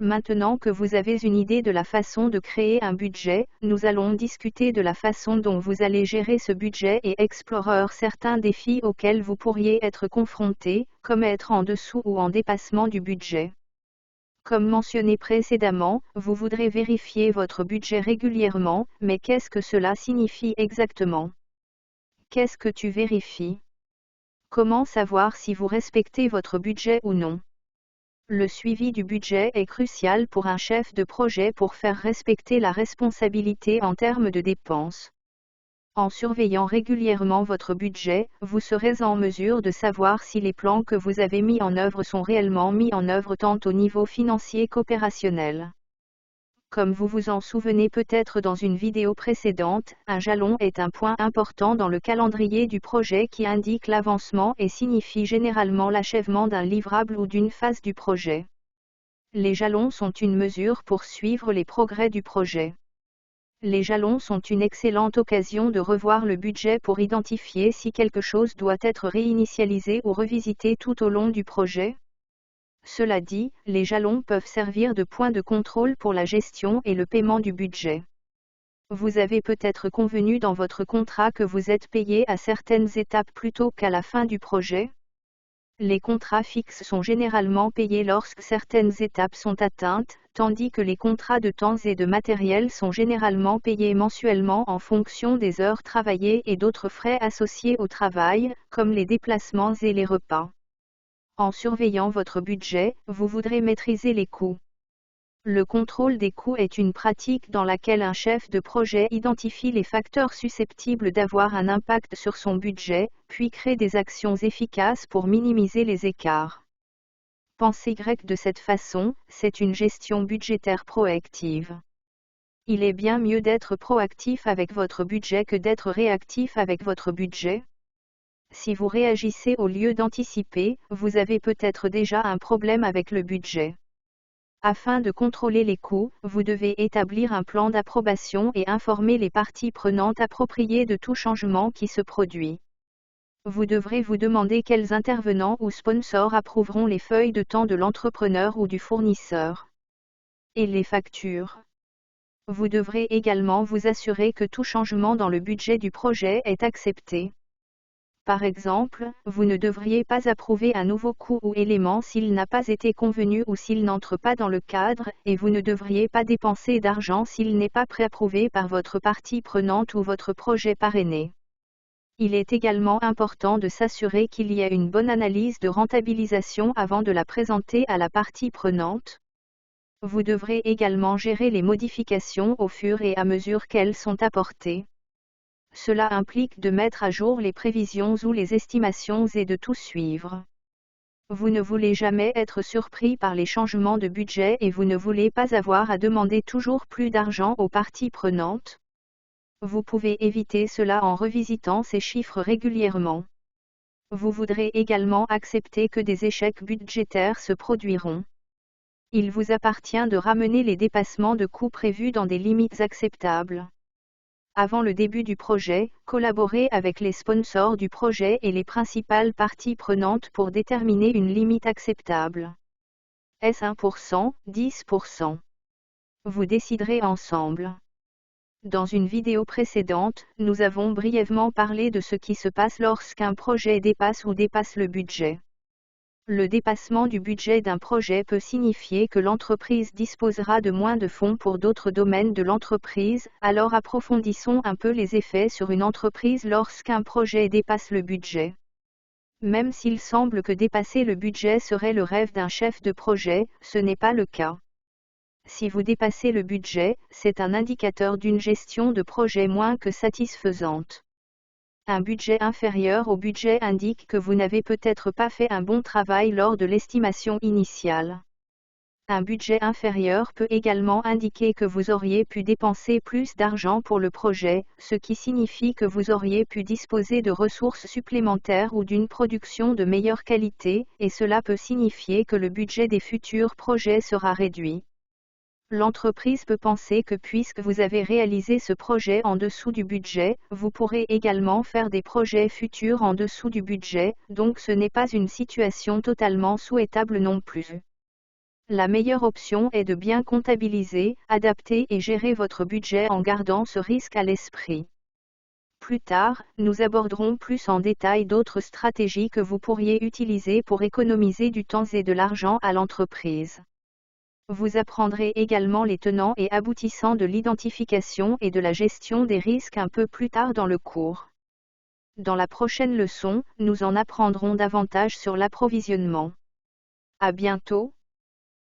Maintenant que vous avez une idée de la façon de créer un budget, nous allons discuter de la façon dont vous allez gérer ce budget et explorer certains défis auxquels vous pourriez être confrontés, comme être en dessous ou en dépassement du budget. Comme mentionné précédemment, vous voudrez vérifier votre budget régulièrement, mais qu'est-ce que cela signifie exactement? Qu'est-ce que tu vérifies? Comment savoir si vous respectez votre budget ou non? Le suivi du budget est crucial pour un chef de projet pour faire respecter la responsabilité en termes de dépenses. En surveillant régulièrement votre budget, vous serez en mesure de savoir si les plans que vous avez mis en œuvre sont réellement mis en œuvre tant au niveau financier qu'opérationnel. Comme vous vous en souvenez peut-être dans une vidéo précédente, un jalon est un point important dans le calendrier du projet qui indique l'avancement et signifie généralement l'achèvement d'un livrable ou d'une phase du projet. Les jalons sont une mesure pour suivre les progrès du projet. Les jalons sont une excellente occasion de revoir le budget pour identifier si quelque chose doit être réinitialisé ou revisité tout au long du projet. Cela dit, les jalons peuvent servir de point de contrôle pour la gestion et le paiement du budget. Vous avez peut-être convenu dans votre contrat que vous êtes payé à certaines étapes plutôt qu'à la fin du projet. Les contrats fixes sont généralement payés lorsque certaines étapes sont atteintes, tandis que les contrats de temps et de matériel sont généralement payés mensuellement en fonction des heures travaillées et d'autres frais associés au travail, comme les déplacements et les repas. En surveillant votre budget, vous voudrez maîtriser les coûts. Le contrôle des coûts est une pratique dans laquelle un chef de projet identifie les facteurs susceptibles d'avoir un impact sur son budget, puis crée des actions efficaces pour minimiser les écarts. Pensez grec de cette façon, c'est une gestion budgétaire proactive. Il est bien mieux d'être proactif avec votre budget que d'être réactif avec votre budget. Si vous réagissez au lieu d'anticiper, vous avez peut-être déjà un problème avec le budget. Afin de contrôler les coûts, vous devez établir un plan d'approbation et informer les parties prenantes appropriées de tout changement qui se produit. Vous devrez vous demander quels intervenants ou sponsors approuveront les feuilles de temps de l'entrepreneur ou du fournisseur. Et les factures. Vous devrez également vous assurer que tout changement dans le budget du projet est accepté. Par exemple, vous ne devriez pas approuver un nouveau coût ou élément s'il n'a pas été convenu ou s'il n'entre pas dans le cadre, et vous ne devriez pas dépenser d'argent s'il n'est pas préapprouvé par votre partie prenante ou votre projet parrainé. Il est également important de s'assurer qu'il y a une bonne analyse de rentabilisation avant de la présenter à la partie prenante. Vous devrez également gérer les modifications au fur et à mesure qu'elles sont apportées. Cela implique de mettre à jour les prévisions ou les estimations et de tout suivre. Vous ne voulez jamais être surpris par les changements de budget et vous ne voulez pas avoir à demander toujours plus d'argent aux parties prenantes. Vous pouvez éviter cela en revisitant ces chiffres régulièrement. Vous voudrez également accepter que des échecs budgétaires se produiront. Il vous appartient de ramener les dépassements de coûts prévus dans des limites acceptables. Avant le début du projet, collaborez avec les sponsors du projet et les principales parties prenantes pour déterminer une limite acceptable. Est-ce 1%, 10%? Vous déciderez ensemble. Dans une vidéo précédente, nous avons brièvement parlé de ce qui se passe lorsqu'un projet dépasse ou dépasse le budget. Le dépassement du budget d'un projet peut signifier que l'entreprise disposera de moins de fonds pour d'autres domaines de l'entreprise, alors approfondissons un peu les effets sur une entreprise lorsqu'un projet dépasse le budget. Même s'il semble que dépasser le budget serait le rêve d'un chef de projet, ce n'est pas le cas. Si vous dépassez le budget, c'est un indicateur d'une gestion de projet moins que satisfaisante. Un budget inférieur au budget indique que vous n'avez peut-être pas fait un bon travail lors de l'estimation initiale. Un budget inférieur peut également indiquer que vous auriez pu dépenser plus d'argent pour le projet, ce qui signifie que vous auriez pu disposer de ressources supplémentaires ou d'une production de meilleure qualité, et cela peut signifier que le budget des futurs projets sera réduit. L'entreprise peut penser que puisque vous avez réalisé ce projet en dessous du budget, vous pourrez également faire des projets futurs en dessous du budget, donc ce n'est pas une situation totalement souhaitable non plus. La meilleure option est de bien comptabiliser, adapter et gérer votre budget en gardant ce risque à l'esprit. Plus tard, nous aborderons plus en détail d'autres stratégies que vous pourriez utiliser pour économiser du temps et de l'argent à l'entreprise. Vous apprendrez également les tenants et aboutissants de l'identification et de la gestion des risques un peu plus tard dans le cours. Dans la prochaine leçon, nous en apprendrons davantage sur l'approvisionnement. À bientôt.